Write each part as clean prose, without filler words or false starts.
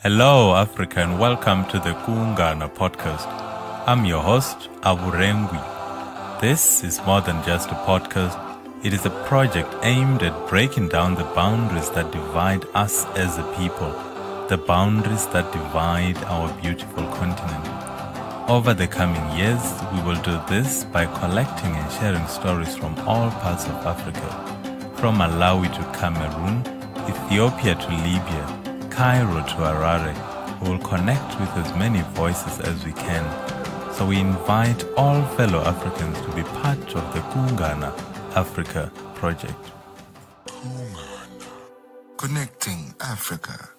Hello, Africa, and welcome to the Kungana podcast. I'm your host, Aburengwi. This is more than just a podcast. It is a project aimed at breaking down the boundaries that divide us as a people, the boundaries that divide our beautiful continent. Over the coming years, we will do this by collecting and sharing stories from all parts of Africa, from Malawi to Cameroon, Ethiopia to Libya, Cairo to Harare. We will connect with as many voices as we can. So we invite all fellow Africans to be part of the Kungana Africa project. Kungana, connecting Africa.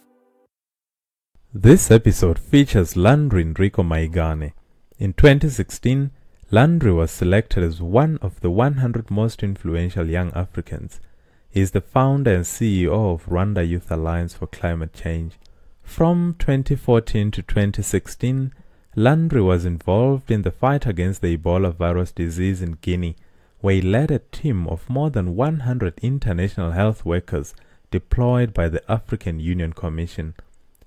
This episode features Landry Mayigane. In 2016, Landry was selected as one of the 100 most influential young Africans. He is the founder and CEO of Rwanda Youth Alliance for Climate Change. From 2014 to 2016, Landry was involved in the fight against the Ebola virus disease in Guinea, where he led a team of more than 100 international health workers deployed by the African Union Commission.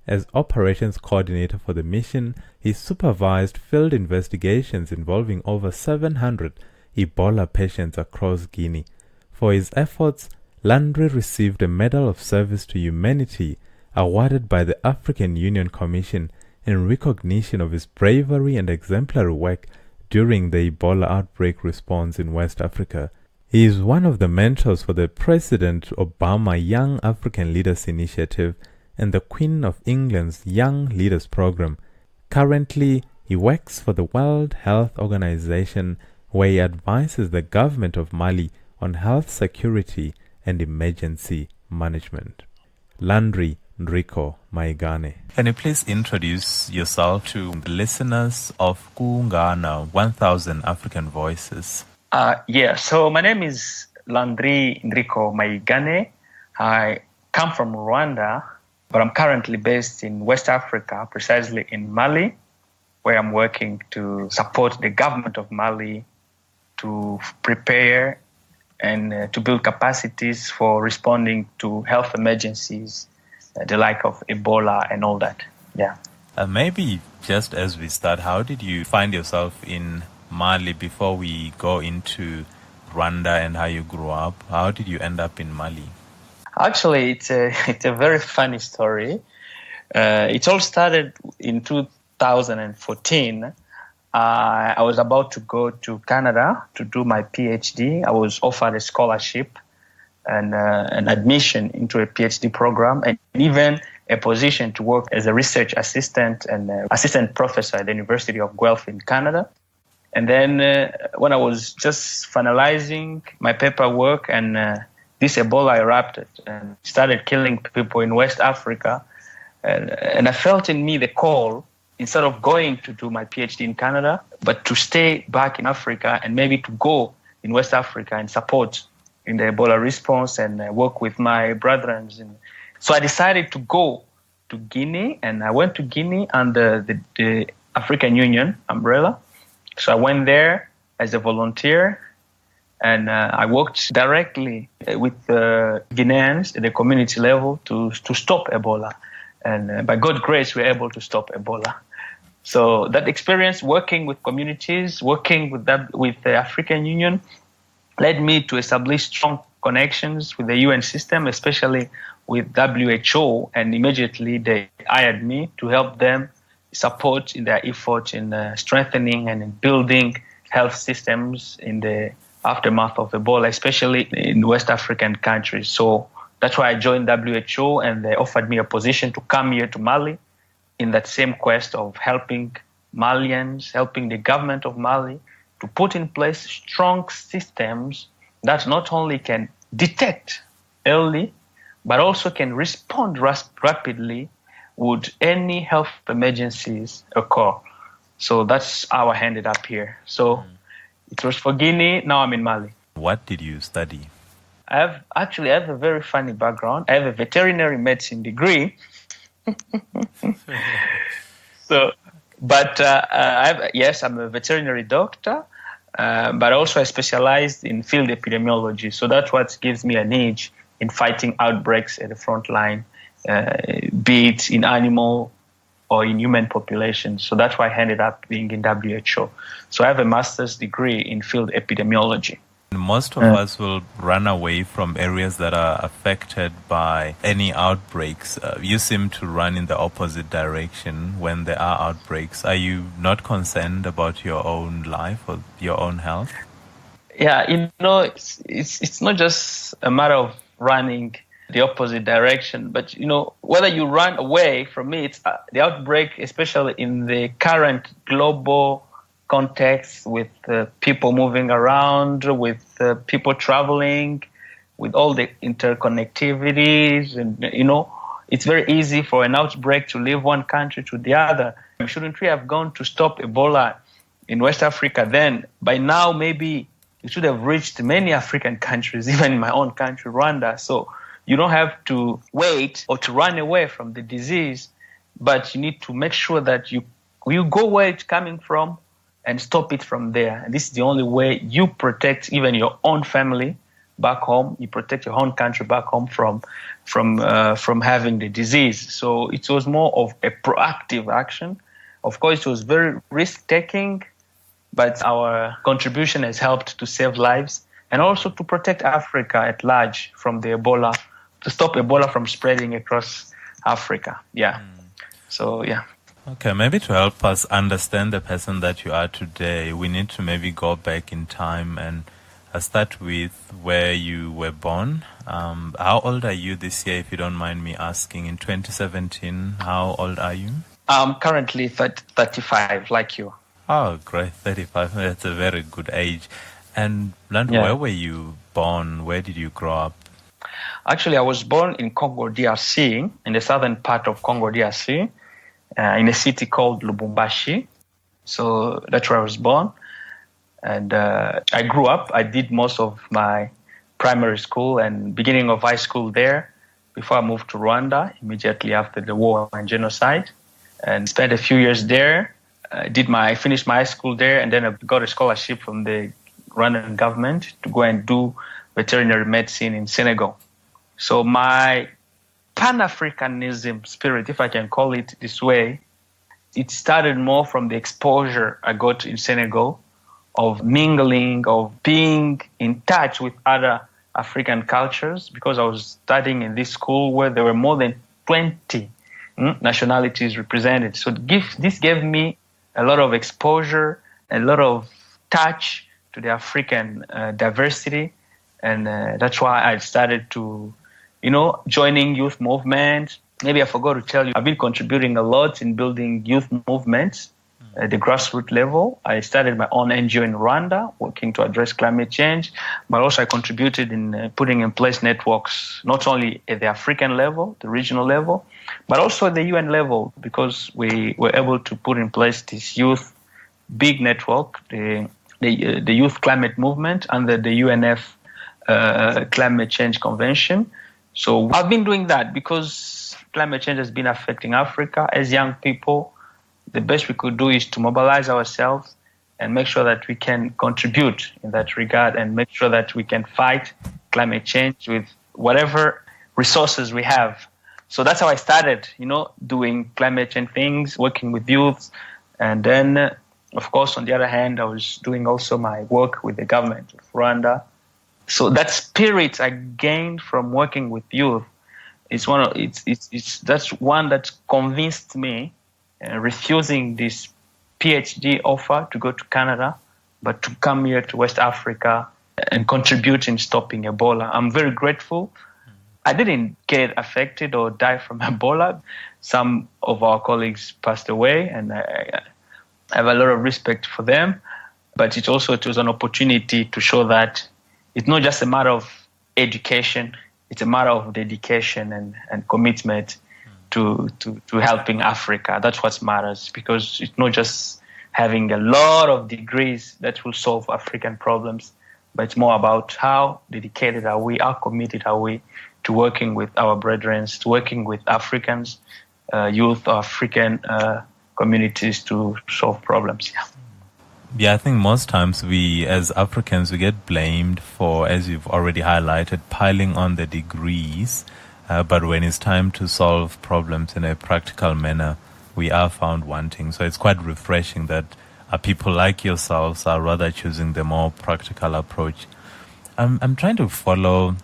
As operations coordinator for the mission, he supervised field investigations involving over 700 Ebola patients across Guinea. For his efforts, Landry received a Medal of Service to Humanity awarded by the African Union Commission in recognition of his bravery and exemplary work during the Ebola outbreak response in West Africa. He is one of the mentors for the President Obama Young African Leaders Initiative and the Queen of England's Young Leaders Program. Currently, he works for the World Health Organization, where he advises the government of Mali on health security and emergency management. Landry Mayigane. Can you please introduce yourself to the listeners of Kungana 1000 African Voices? So my name is Landry Mayigane. I come from Rwanda, but I'm currently based in West Africa, precisely in Mali, where I'm working to support the government of Mali to prepare and to build capacities for responding to health emergencies, the like of Ebola and all that. Yeah. Maybe just as we start, how did you find yourself in Mali before we go into Rwanda and how you grew up? How did you end up in Mali? Actually, it's a very funny story. It all started in 2014. I was about to go to Canada to do my PhD. I was offered a scholarship and an admission into a PhD program and even a position to work as a research assistant and assistant professor at the University of Guelph in Canada. And then when I was just finalizing my paperwork and this Ebola erupted and started killing people in West Africa, and I felt in me the call, instead of going to do my PhD in Canada, but to stay back in Africa and maybe to go in West Africa and support in the Ebola response and work with my brethren. So I decided to go to Guinea, and I went to Guinea under the African Union umbrella. So I went there as a volunteer, and I worked directly with Guineans at the community level to stop Ebola. And by God's grace, we were able to stop Ebola. So that experience working with communities, working with the African Union, led me to establish strong connections with the UN system, especially with WHO, and immediately they hired me to help them support in their efforts in strengthening and in building health systems in the aftermath of Ebola, especially in West African countries. So that's why I joined WHO, and they offered me a position to come here to Mali in that same quest of helping Malians, helping the government of Mali to put in place strong systems that not only can detect early, but also can respond rapidly would any health emergencies occur. So that's how I ended up here. So it was for Guinea, now I'm in Mali. What did you study? I have a very funny background. I have a veterinary medicine degree. I'm a veterinary doctor, but also I specialized in field epidemiology. So that's what gives me an edge in fighting outbreaks at the front line be it in animal or in human populations. So that's why I ended up being in WHO. So I have a master's degree in field epidemiology. Most of us will run away from areas that are affected by any outbreaks. You seem to run in the opposite direction when there are outbreaks. Are you not concerned about your own life or your own health? Yeah, it's not just a matter of running the opposite direction, but whether you run away from it, the outbreak, especially in the current global context with people moving around, with people traveling, with all the interconnectivities, and it's very easy for an outbreak to leave one country to the other. Shouldn't we have gone to stop Ebola in West Africa then? By now, maybe it should have reached many African countries, even in my own country, Rwanda. So you don't have to wait or to run away from the disease, but you need to make sure that you go where it's coming from and stop it from there. And this is the only way you protect even your own family back home. You protect your own country back home from having the disease. So it was more of a proactive action. Of course, it was very risk-taking, but our contribution has helped to save lives and also to protect Africa at large from the Ebola, to stop Ebola from spreading across Africa. Yeah. So, yeah. Okay, maybe to help us understand the person that you are today, we need to maybe go back in time and start with where you were born. How old are you this year, if you don't mind me asking? In 2017, how old are you? I'm currently 35, like you. Oh, great, 35. That's a very good age. And Landry, where were you born? Where did you grow up? Actually, I was born in Congo, DRC, in the southern part of Congo, DRC. In a city called Lubumbashi. So that's where I was born. And I grew up. I did most of my primary school and beginning of high school there before I moved to Rwanda immediately after the war and genocide, and spent a few years there. I finished my high school there, and then I got a scholarship from the Rwandan government to go and do veterinary medicine in Senegal. So my Pan-Africanism spirit, if I can call it this way, it started more from the exposure I got in Senegal of mingling, of being in touch with other African cultures, because I was studying in this school where there were more than 20 nationalities represented. So this gave me a lot of exposure, a lot of touch to the African diversity, and that's why I started to joining youth movements. Maybe I forgot to tell you, I've been contributing a lot in building youth movements at the grassroots level. I started my own NGO in Rwanda, working to address climate change, but also I contributed in putting in place networks, not only at the African level, the regional level, but also at the UN level, because we were able to put in place this youth big network, the Youth Climate Movement under the UNF Climate Change Convention. So I've been doing that because climate change has been affecting Africa. As young people, the best we could do is to mobilize ourselves and make sure that we can contribute in that regard and make sure that we can fight climate change with whatever resources we have. So that's how I started, doing climate change things, working with youth. And then, of course, on the other hand, I was doing also my work with the government of Rwanda. So that spirit I gained from working with youth is that's one that convinced me, refusing this PhD offer to go to Canada, but to come here to West Africa and contribute in stopping Ebola. I'm very grateful. I didn't get affected or die from Ebola. Some of our colleagues passed away, and I have a lot of respect for them. But it was an opportunity to show that it's not just a matter of education, it's a matter of dedication and commitment to helping Africa. That's what matters, because it's not just having a lot of degrees that will solve African problems, but it's more about how dedicated are we, how committed are we to working with our brethren, to working with Africans, youth, or African communities to solve problems. Yeah, I think most times we, as Africans, we get blamed for, as you've already highlighted, piling on the degrees but when it's time to solve problems in a practical manner, we are found wanting. So it's quite refreshing that people like yourselves are rather choosing the more practical approach. I'm trying to follow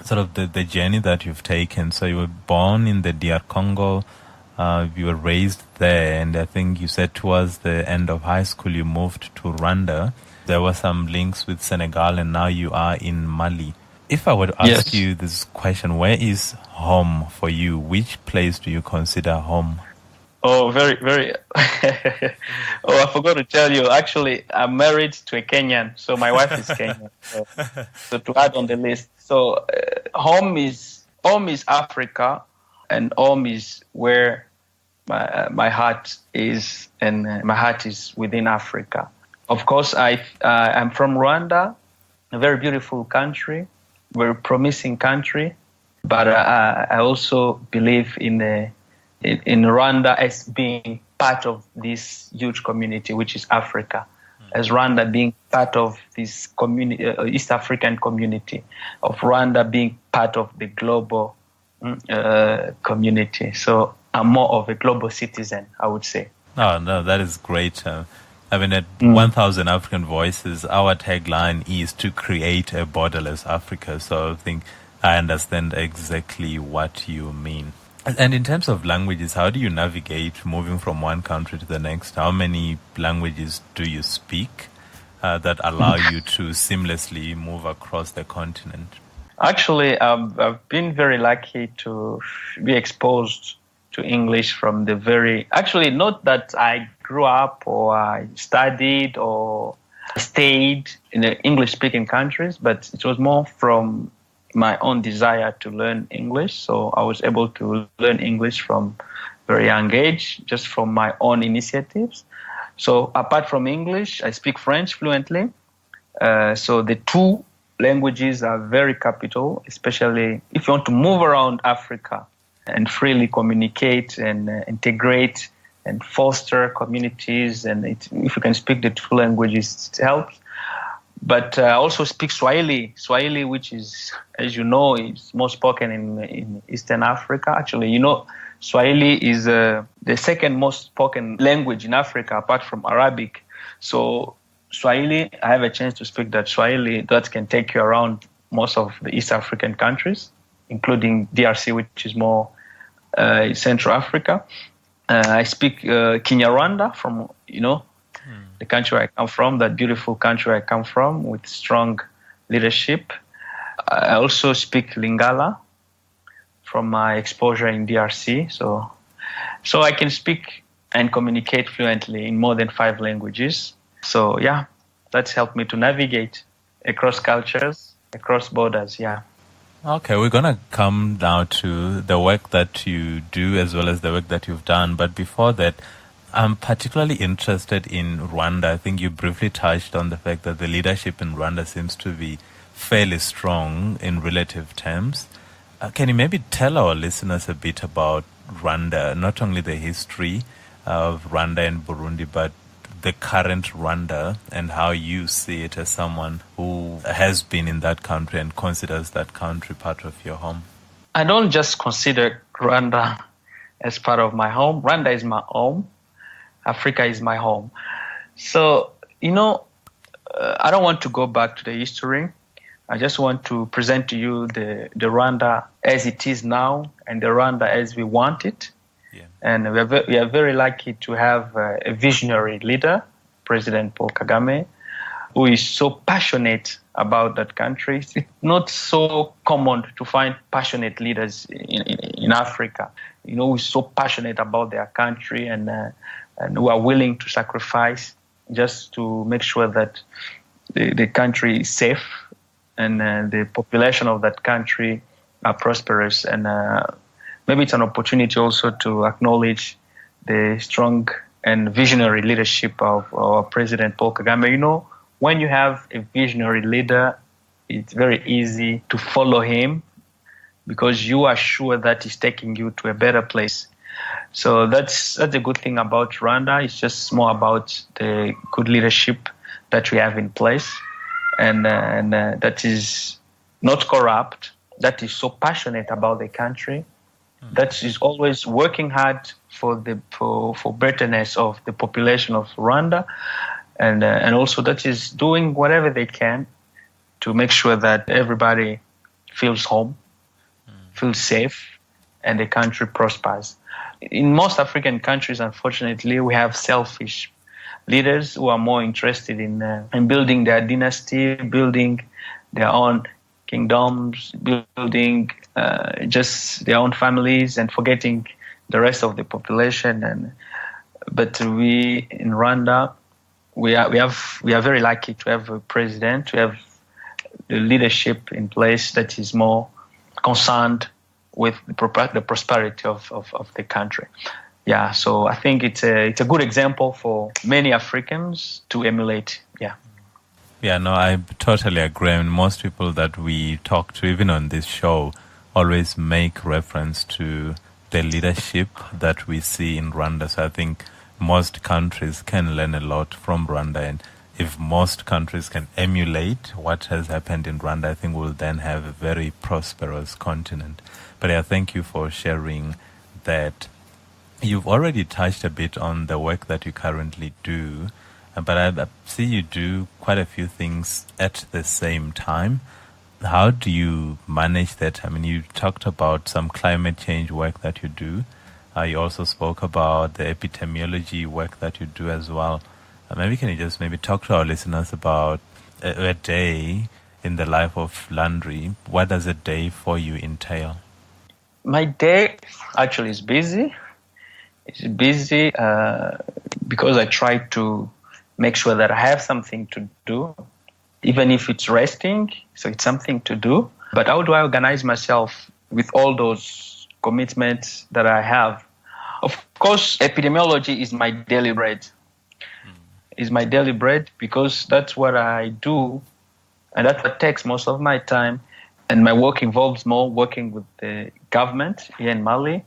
sort of the journey that you've taken. So you were born in the DR Congo, you were raised there, and I think you said towards the end of high school you moved to Rwanda. There were some links with Senegal, and now you are in Mali. If I were to ask you this question, where is home for you? Which place do you consider home? Oh, very, very. I forgot to tell you. Actually, I'm married to a Kenyan, so my wife is Kenyan. So to add on the list, so home is Africa, and home is where my heart is, and my heart is within Africa. Of course, I'm from Rwanda, a very beautiful country, very promising country, but I also believe in Rwanda as being part of this huge community, which is Africa, as Rwanda being part of this community, East African community, of Rwanda being part of the global community. So I'm more of a global citizen, I would say. Oh, no, that is great. I mean, at 1,000 African Voices, our tagline is to create a borderless Africa. So I think I understand exactly what you mean. And in terms of languages, how do you navigate moving from one country to the next? How many languages do you speak that allow you to seamlessly move across the continent? Actually, I've been very lucky to be exposed to English from the very... Actually, not that I grew up or I studied or stayed in the English-speaking countries, but it was more from my own desire to learn English. So I was able to learn English from a very young age, just from my own initiatives. So apart from English, I speak French fluently. So the two languages are very capital, especially if you want to move around Africa and freely communicate and integrate and foster communities. And if you can speak the two languages, it helps. But I also speak Swahili, which is, as you know, is most spoken in Eastern Africa. Actually, Swahili is the second most spoken language in Africa, apart from Arabic. So Swahili, I have a chance to speak that Swahili that can take you around most of the East African countries, including DRC, which is more Central Africa. I speak Kinyarwanda from, the country I come from, that beautiful country I come from, with strong leadership. I also speak Lingala from my exposure in DRC. So I can speak and communicate fluently in more than 5 languages. So yeah, that's helped me to navigate across cultures, across borders, yeah. Okay, we're going to come now to the work that you do as well as the work that you've done. But before that, I'm particularly interested in Rwanda. I think you briefly touched on the fact that the leadership in Rwanda seems to be fairly strong in relative terms. Can you maybe tell our listeners a bit about Rwanda, not only the history of Rwanda and Burundi, but the current Rwanda and how you see it as someone who has been in that country and considers that country part of your home? I don't just consider Rwanda as part of my home. Rwanda is my home. Africa is my home. So, I don't want to go back to the history. I just want to present to you the Rwanda as it is now and the Rwanda as we want it. Yeah. And we are very lucky to have a visionary leader, President Paul Kagame, who is so passionate about that country. It's not so common to find passionate leaders in Africa, who is so passionate about their country and who are willing to sacrifice just to make sure that the country is safe and the population of that country are prosperous. And maybe it's an opportunity also to acknowledge the strong and visionary leadership of our President Paul Kagame. When you have a visionary leader, it's very easy to follow him because you are sure that he's taking you to a better place. So that's a good thing about Rwanda. It's just more about the good leadership that we have in place, and that is not corrupt, that is so passionate about the country, that is always working hard for betterness of the population of Rwanda, and also that is doing whatever they can to make sure that everybody feels home, feels safe, and the country prospers. In most African countries, unfortunately, we have selfish leaders who are more interested in building their dynasty, building their own kingdoms, building just their own families, and forgetting the rest of the population. But we in Rwanda, we are very lucky to have a president, to have the leadership in place that is more concerned with the prosperity of the country. Yeah, so I think it's a good example for many Africans to emulate. Yeah. Yeah, no, I totally agree. And most people that we talk to, even on this show, always make reference to the leadership that we see in Rwanda. So I think most countries can learn a lot from Rwanda. And if most countries can emulate what has happened in Rwanda, I think we'll then have a very prosperous continent. But yeah, thank you for sharing that. You've already touched a bit on the work that you currently do, but I see you do quite a few things at the same time. How do you manage that? I mean, you talked about some climate change work that you do. You also spoke about the epidemiology work that you do as well. Maybe can you just talk to our listeners about a day in the life of Landry? What does a day for you entail? My day actually is busy. It's busy because I try to make sure that I have something to do, even if it's resting, so it's something to do. But how do I organize myself with all those commitments that I have? Of course, epidemiology is my daily bread. It's my daily bread because that's what I do, and that's what takes most of my time. And my work involves more working with the government here in Mali,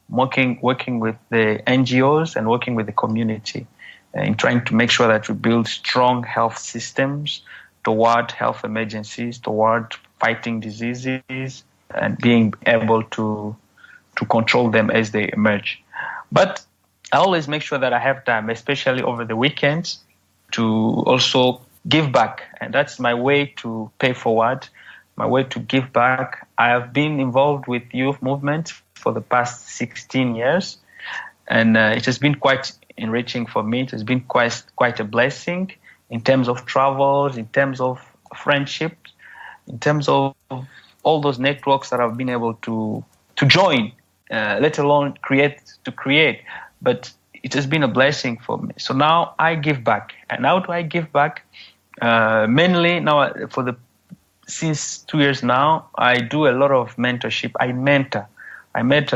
working with the NGOs and working with the community in trying to make sure that we build strong health systems toward health emergencies, toward fighting diseases and being able to control them as they emerge. But I always make sure that I have time, especially over the weekends, to also give back. And that's my way to pay forward, my way to give back. I have been involved with youth movement for the past 16 years, and it has been quite enriching for me. It has been quite a blessing in terms of travels, in terms of friendship, in terms of all those networks that I've been able to join, let alone create. But it has been a blessing for me. So now I give back. And how do I give back? Mainly now since 2 years now, I do a lot of mentorship. I mentor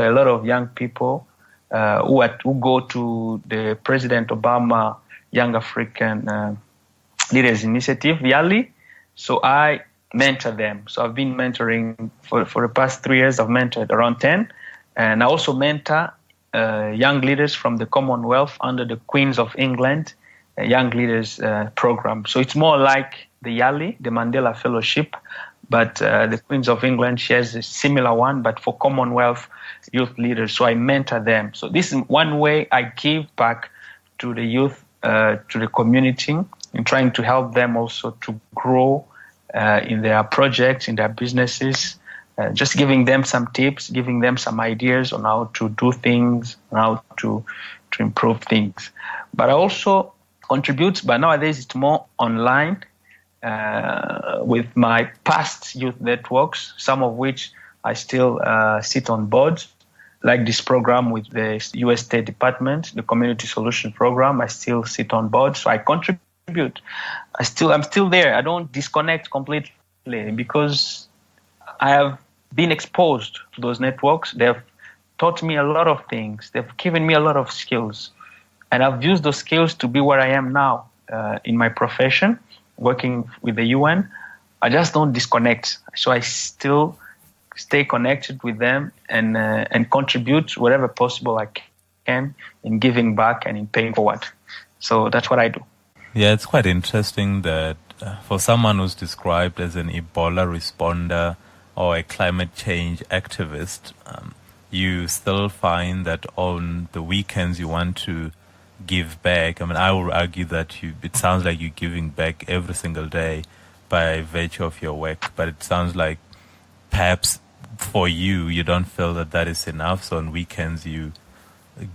a lot of young people who go to the President Obama Young African Leaders Initiative, YALI. So I mentor them. So I've been mentoring for the past 3 years. I've mentored around 10. And I also mentor young leaders from the Commonwealth under the Queens of England Young Leaders Program. So it's more like the YALI, the Mandela Fellowship, but the Queens of England shares a similar one, but for Commonwealth youth leaders. So I mentor them. So this is one way I give back to the youth, to the community, in trying to help them also to grow in their projects, in their businesses, just giving them some tips, giving them some ideas on how to do things, on how to improve things. But I also contribute, but nowadays it's more online, with my past youth networks, some of which I still sit on boards, like this program with the U.S. State Department, the Community Solution Program. I still sit on board, so I contribute. I'm still there. I don't disconnect completely because I have been exposed to those networks. They've taught me a lot of things. They've given me a lot of skills, and I've used those skills to be where I am now in my profession, working with the UN. I just don't disconnect. So I still stay connected with them and contribute whatever possible I can in giving back and in paying forward. So that's what I do. Yeah, it's quite interesting that for someone who's described as an Ebola responder, or a climate change activist, you still find that on the weekends you want to give back. I mean, I would argue that it sounds like you're giving back every single day by virtue of your work, but it sounds like perhaps for you don't feel that that is enough. So on weekends you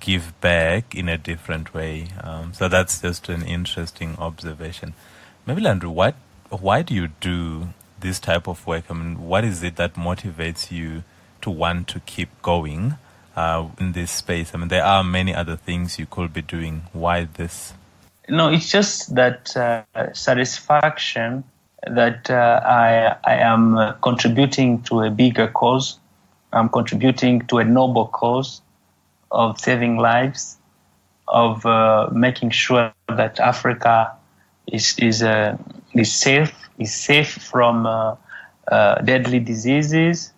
give back in a different way. So that's just an interesting observation. Maybe Landry, why do you do this type of work? I mean, what is it that motivates you to want to keep going in this space? I mean, there are many other things you could be doing. Why this? No, it's just that satisfaction that I am contributing to a bigger cause. I'm contributing to a noble cause of saving lives, of making sure that Africa is safe from deadly diseases,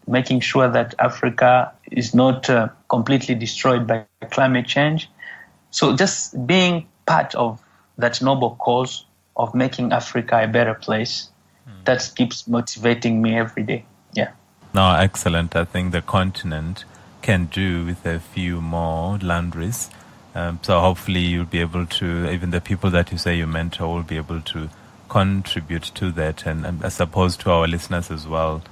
making sure that Africa is not completely destroyed by climate change. So just being part of that noble cause of making Africa a better place, that keeps motivating me every day. Yeah. No, excellent. I think the continent can do with a few more Landrys. So hopefully you'll be able to, even the people that you say you mentor will be able to contribute to that, and I suppose to our listeners as well,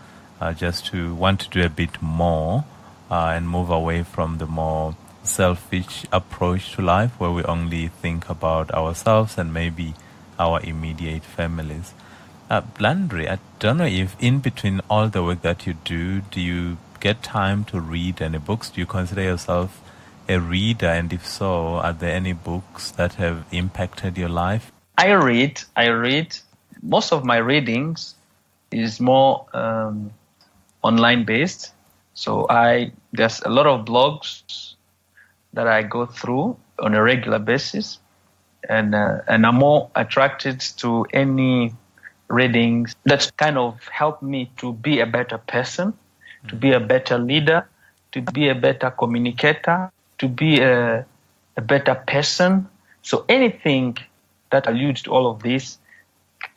just to want to do a bit more and move away from the more selfish approach to life where we only think about ourselves and maybe our immediate families. Landry, I don't know if in between all the work that you do you get time to read any books? Do you consider yourself a reader? And if so, are there any books that have impacted your life? I read. Most of my readings is more online based. So there's a lot of blogs that I go through on a regular basis, and I'm more attracted to any readings that kind of help me to be a better person, to be a better leader, to be a better communicator, to be a better person. So anything that alludes to all of this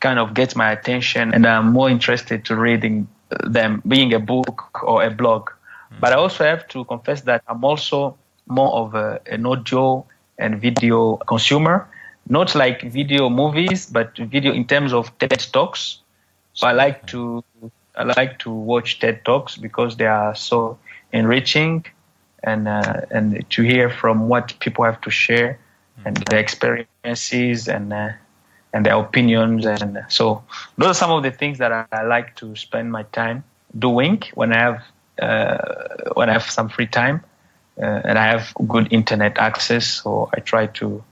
kind of gets my attention, and I'm more interested to reading them, being a book or a blog. But I also have to confess that I'm also more of an audio and video consumer, not like video movies, but video in terms of TED Talks. So I like to watch TED Talks because they are so enriching, and to hear from what people have to share and their experiences and their opinions. And so those are some of the things that I like to spend my time doing when I have some free time and I have good internet access. So I try to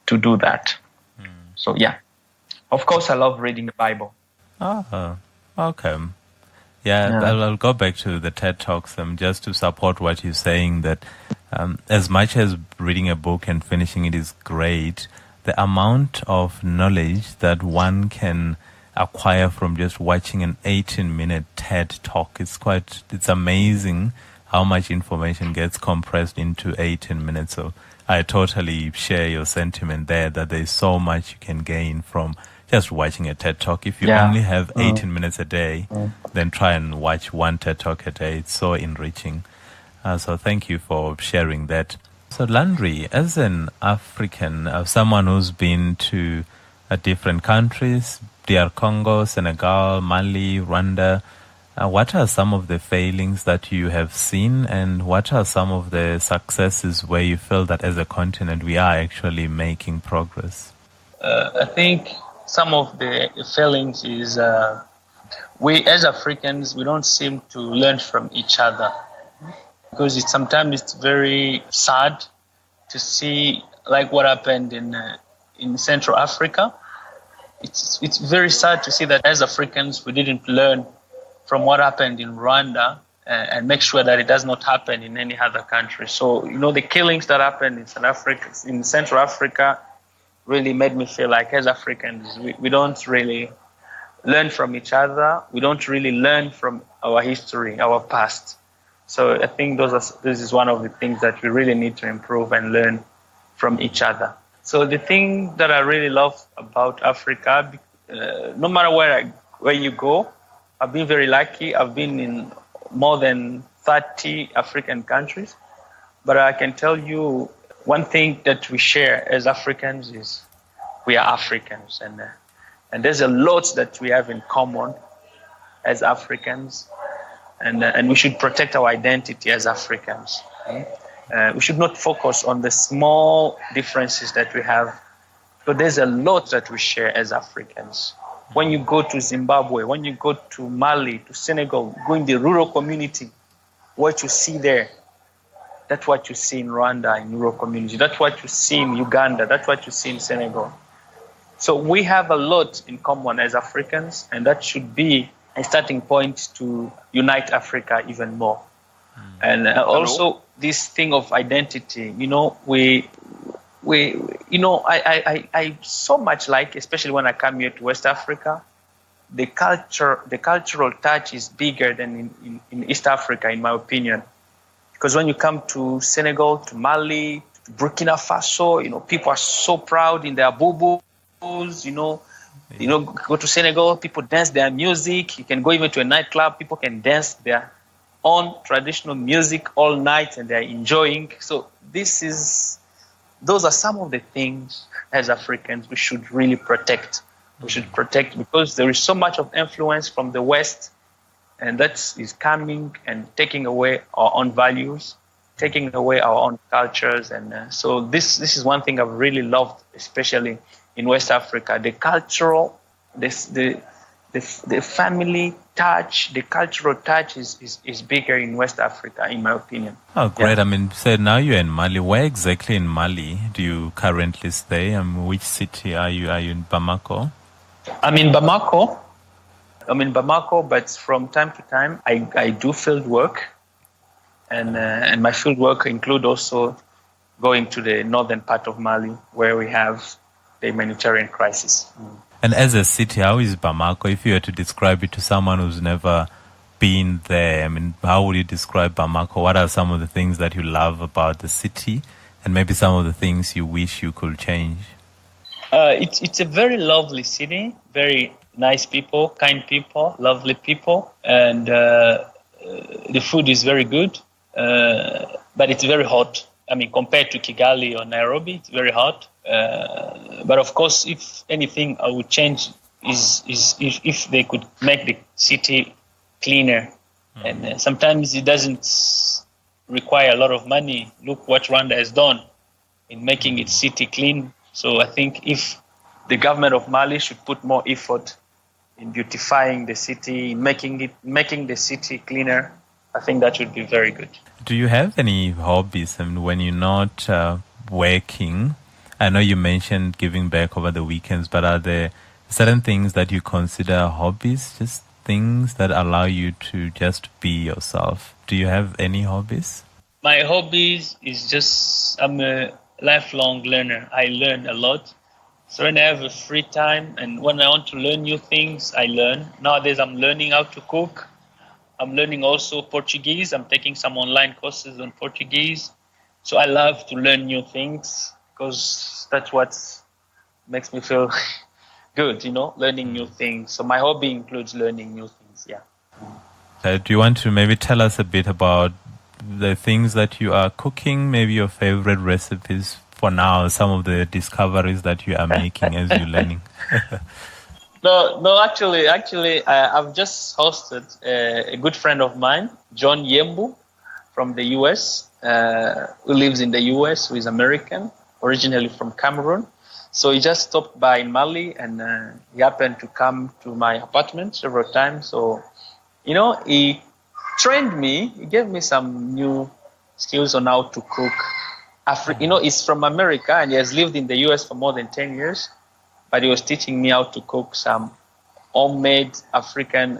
do that. So yeah, of course I love reading the Bible. Oh, okay. Yeah. I'll go back to the TED Talks just to support what you're saying, that as much as reading a book and finishing it is great, the amount of knowledge that one can acquire from just watching an 18-minute TED Talk it's amazing how much information gets compressed into 18 minutes. So I totally share your sentiment there, that there's so much you can gain from just watching a TED Talk. If you only have 18 minutes a day, then try and watch one TED Talk a day. It's so enriching. So thank you for sharing that. So Landry, as an African, someone who's been to different countries, DR Congo, Senegal, Mali, Rwanda, what are some of the failings that you have seen, and what are some of the successes where you feel that as a continent we are actually making progress? I think some of the failings is we as Africans, we don't seem to learn from each other, because sometimes it's very sad to see like what happened in Central Africa. It's very sad to see that as Africans we didn't learn from what happened in Rwanda and make sure that it does not happen in any other country. So, the killings that happened in South Africa, in Central Africa, really made me feel like as Africans, we don't really learn from each other. We don't really learn from our history, our past. So I think this is one of the things that we really need to improve and learn from each other. So the thing that I really love about Africa, no matter where you go, I've been very lucky. I've been in more than 30 African countries. But I can tell you one thing that we share as Africans is we are Africans. And there's a lot that we have in common as Africans. And we should protect our identity as Africans. We should not focus on the small differences that we have, but there's a lot that we share as Africans. When you go to Zimbabwe, when you go to Mali, to Senegal, go in the rural community, what you see there, that's what you see in Rwanda, in rural community. That's what you see in Uganda. That's what you see in Senegal. So we have a lot in common as Africans, and that should be a starting point to unite Africa even more. And also this thing of identity, I so much like, especially when I come here to West Africa, the cultural touch is bigger than in East Africa, in my opinion. Because when you come to Senegal, to Mali, to Burkina Faso, people are so proud in their boubous, go to Senegal, people dance their music. You can go even to a nightclub, people can dance their own traditional music all night and they're enjoying. So those are some of the things as Africans we should really protect. We should protect because there is so much of influence from the West, and that is coming and taking away our own values, taking away our own cultures. And so this is one thing I've really loved, especially in West Africa, the cultural, the family touch, the cultural touch is bigger in West Africa, in my opinion. Oh, great. Yeah. I mean, so now you're in Mali. Where exactly in Mali do you currently stay? Which city are you? Are you in Bamako? I'm in Bamako, but from time to time, I do field work. And my field work include also going to the northern part of Mali, where we have the humanitarian crisis. And as a city, how is Bamako? If you were to describe it to someone who's never been there, I mean, how would you describe Bamako? What are some of the things that you love about the city, and maybe some of the things you wish you could change? It's a very lovely city, very nice people, kind people, lovely people, and the food is very good, but it's very hot. I mean, compared to Kigali or Nairobi, it's very hot. But of course, if anything I would change is if they could make the city cleaner. And sometimes it doesn't require a lot of money. Look what Rwanda has done in making its city clean. So I think if the government of Mali should put more effort in beautifying the city, in making the city cleaner, I think that would be very good. Do you have any hobbies? I mean, when you're not working, I know you mentioned giving back over the weekends, but are there certain things that you consider hobbies, just things that allow you to just be yourself? Do you have any hobbies? My hobbies is just, I'm a lifelong learner. I learn a lot. So when I have a free time and when I want to learn new things, I learn. Nowadays, I'm learning how to cook. I'm learning also Portuguese. I'm taking some online courses on Portuguese. So I love to learn new things because that's what makes me feel good, learning new things. So my hobby includes learning new things, yeah. Do you want to maybe tell us a bit about the things that you are cooking, maybe your favorite recipes for now, some of the discoveries that you are making as you're learning? No, actually, I've just hosted a good friend of mine, John Yembu, from the U.S., who lives in the U.S., who is American, originally from Cameroon. So he just stopped by in Mali, and he happened to come to my apartment several times. So, he trained me. He gave me some new skills on how to cook. He's from America, and he has lived in the U.S. for more than 10 years. But he was teaching me how to cook some homemade African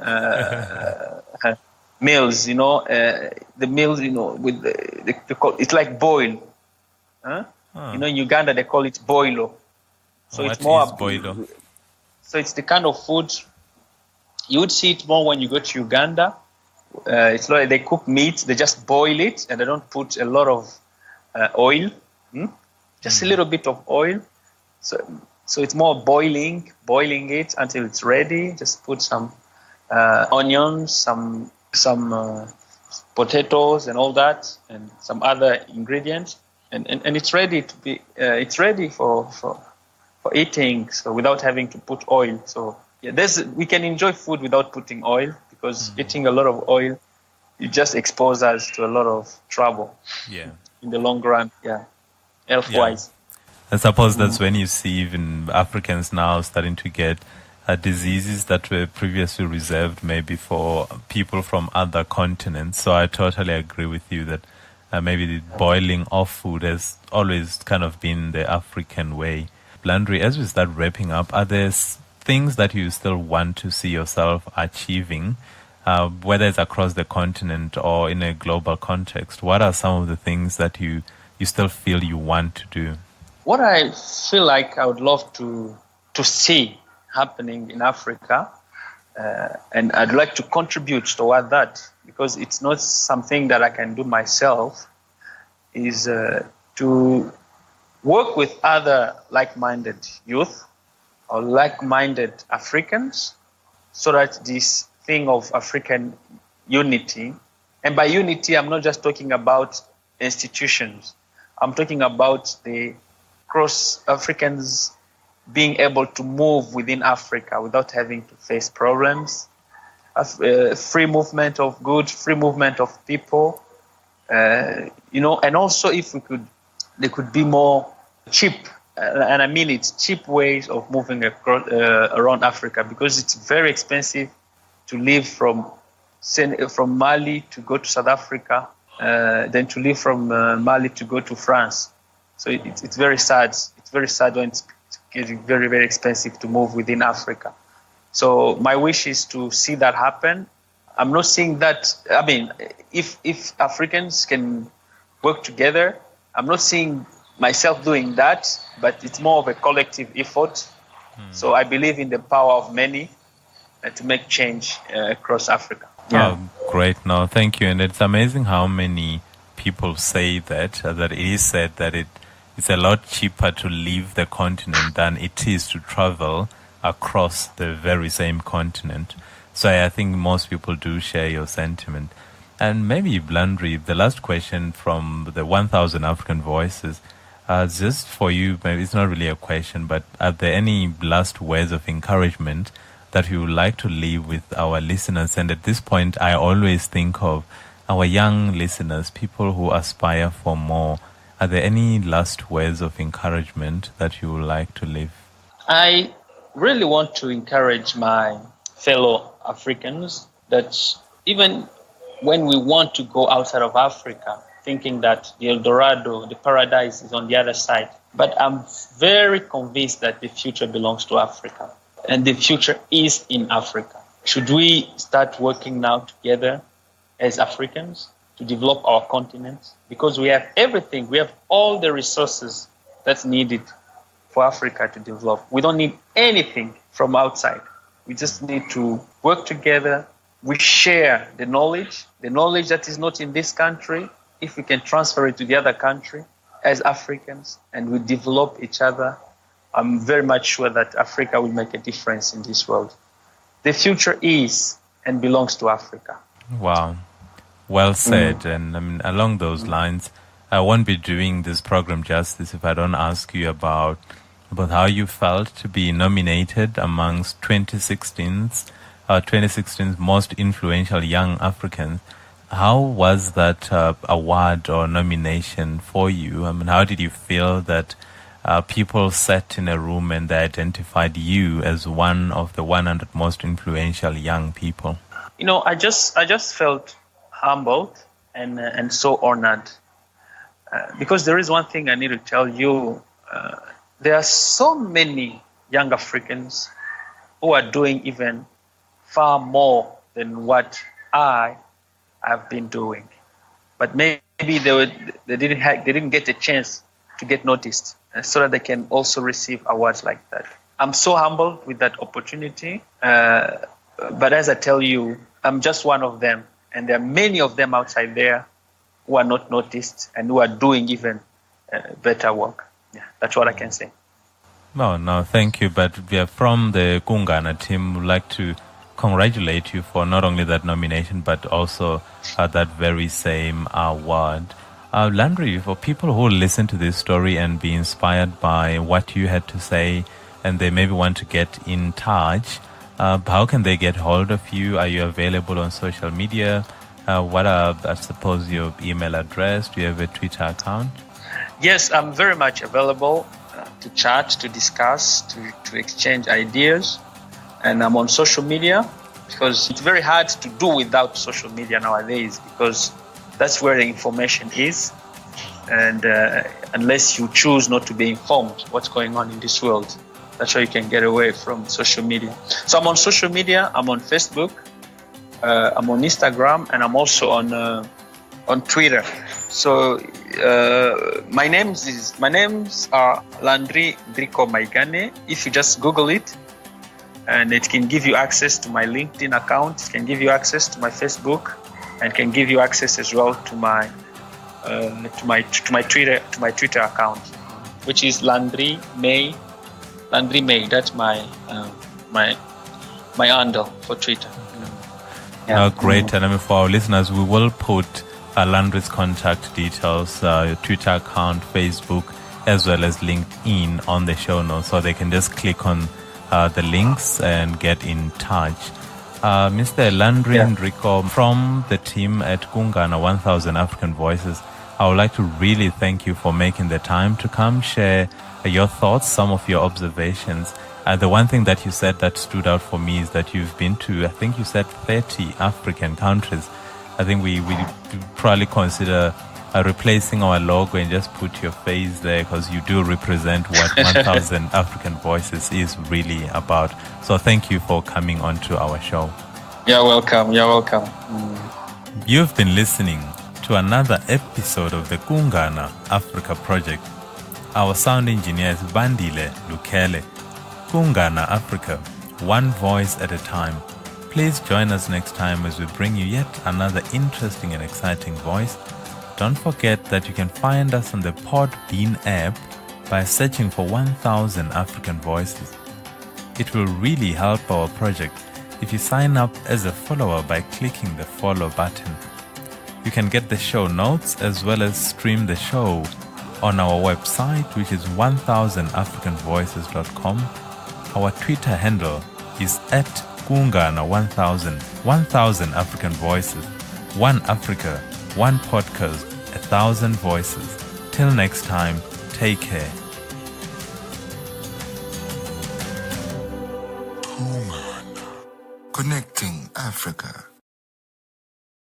meals, the meals, with it's like boil. Huh? In Uganda, they call it boilo. So what it's more is boilo? So it's the kind of food you would see it more when you go to Uganda. It's like they cook meat, they just boil it, and they don't put a lot of oil, just a little bit of oil. So it's more boiling it until it's ready. Just put some onions, some potatoes and all that, and some other ingredients, and it's ready to be. It's ready for eating, so without having to put oil. So yeah, we can enjoy food without putting oil, because eating a lot of oil, it just exposes us to a lot of trouble. Yeah. In the long run, yeah, health-wise. I suppose that's when you see even Africans now starting to get diseases that were previously reserved maybe for people from other continents. So I totally agree with you that maybe the boiling of food has always kind of been the African way. Landry, as we start wrapping up, are there things that you still want to see yourself achieving, whether it's across the continent or in a global context? What are some of the things that you still feel you want to do? What I feel like I would love to see happening in Africa, and I'd like to contribute toward that, because it's not something that I can do myself, is to work with other like-minded youth or like-minded Africans, so that this thing of African unity, and by unity I'm not just talking about institutions, I'm talking about the cross-Africans being able to move within Africa without having to face problems, free movement of goods, free movement of people, and also if there could be more cheap, and I mean it's cheap ways of moving across, around Africa, because it's very expensive to live from Mali to go to South Africa, then to live from Mali to go to France. So it's very sad. It's very sad when it's getting very, very expensive to move within Africa. So my wish is to see that happen. I'm not saying that, I mean, if Africans can work together, I'm not seeing myself doing that, but it's more of a collective effort. So I believe in the power of many to make change across Africa. Yeah. Oh, great. No, thank you. And it's amazing how many people say that it is said that it's a lot cheaper to leave the continent than it is to travel across the very same continent. So I think most people do share your sentiment. And maybe, Landry, the last question from the 1,000 African Voices, just for you, maybe it's not really a question, but are there any last words of encouragement that you would like to leave with our listeners? And at this point, I always think of our young listeners, people who aspire for more. Are there any last words of encouragement that you would like to leave? I really want to encourage my fellow Africans that even when we want to go outside of Africa, thinking that the El Dorado, the paradise is on the other side, but I'm very convinced that the future belongs to Africa, and the future is in Africa. Should we start working now together as Africans to develop our continent? Because we have everything, we have all the resources that's needed for Africa to develop. We don't need anything from outside. We just need to work together. We share the knowledge that is not in this country. If we can transfer it to the other country as Africans, and we develop each other, I'm very much sure that Africa will make a difference in this world. The future is and belongs to Africa. Wow. Well said. And I mean, along those lines, I won't be doing this program justice if I don't ask you about how you felt to be nominated amongst 2016's most influential young Africans. How was that award or nomination for you? I mean, how did you feel that people sat in a room and they identified you as one of the 100 most influential young people? You know, I just felt humbled and so honored, because there is one thing I need to tell you. There are so many young Africans who are doing even far more than what I have been doing, but maybe they didn't get a chance to get noticed, so that they can also receive awards like that. I'm so humbled with that opportunity, but as I tell you, I'm just one of them, and there are many of them outside there who are not noticed and who are doing even better work. Yeah, that's what I can say. No, thank you. But we are from the Kungana team. Would like to congratulate you for not only that nomination, but also that very same award. Landry, for people who listen to this story and be inspired by what you had to say, and they maybe want to get in touch, how can they get hold of you? Are you available on social media? What are, I suppose, your email address? Do you have a Twitter account? Yes, I'm very much available to chat, to discuss, to exchange ideas. And I'm on social media because it's very hard to do without social media nowadays, because that's where the information is. And unless you choose not to be informed what's going on in this world, that's how you can get away from social media. So I'm on social media. I'm on Facebook. I'm on Instagram, and I'm also on Twitter. So my names are Landry Ndriko Mayigane. If you just Google it, and it can give you access to my LinkedIn account, it can give you access to my Facebook, and can give you access as well to my Twitter account, which is Landry May. Landry May. That's my handle for Twitter. Yeah. Great. And for our listeners, we will put Landry's contact details, your Twitter account, Facebook, as well as LinkedIn on the show notes, so they can just click on the links and get in touch. Mr. Landry Ndriko, from the team at Kungana 1000 African Voices, I would like to really thank you for making the time to come share your thoughts, some of your observations. The one thing that you said that stood out for me is that you've been to, I think you said 30 African countries. I think we probably consider replacing our logo and just put your face there, because you do represent what 1000 African Voices is really about. So thank you for coming on to our show. You're welcome. You're welcome. You've been listening to another episode of the Kungana Africa Project. Our sound engineer is Bandile Lukele. Kungana Africa, one voice at a time. Please join us next time as we bring you yet another interesting and exciting voice. Don't forget that you can find us on the Podbean app by searching for 1000 African Voices. It will really help our project if you sign up as a follower by clicking the follow button. You can get the show notes as well as stream the show on our website, which is 1000africanvoices.com. Our Twitter handle is at Kungana1000, 1000 African Voices, one Africa, one podcast, 1000 voices. Till next time, take care. Connecting Africa.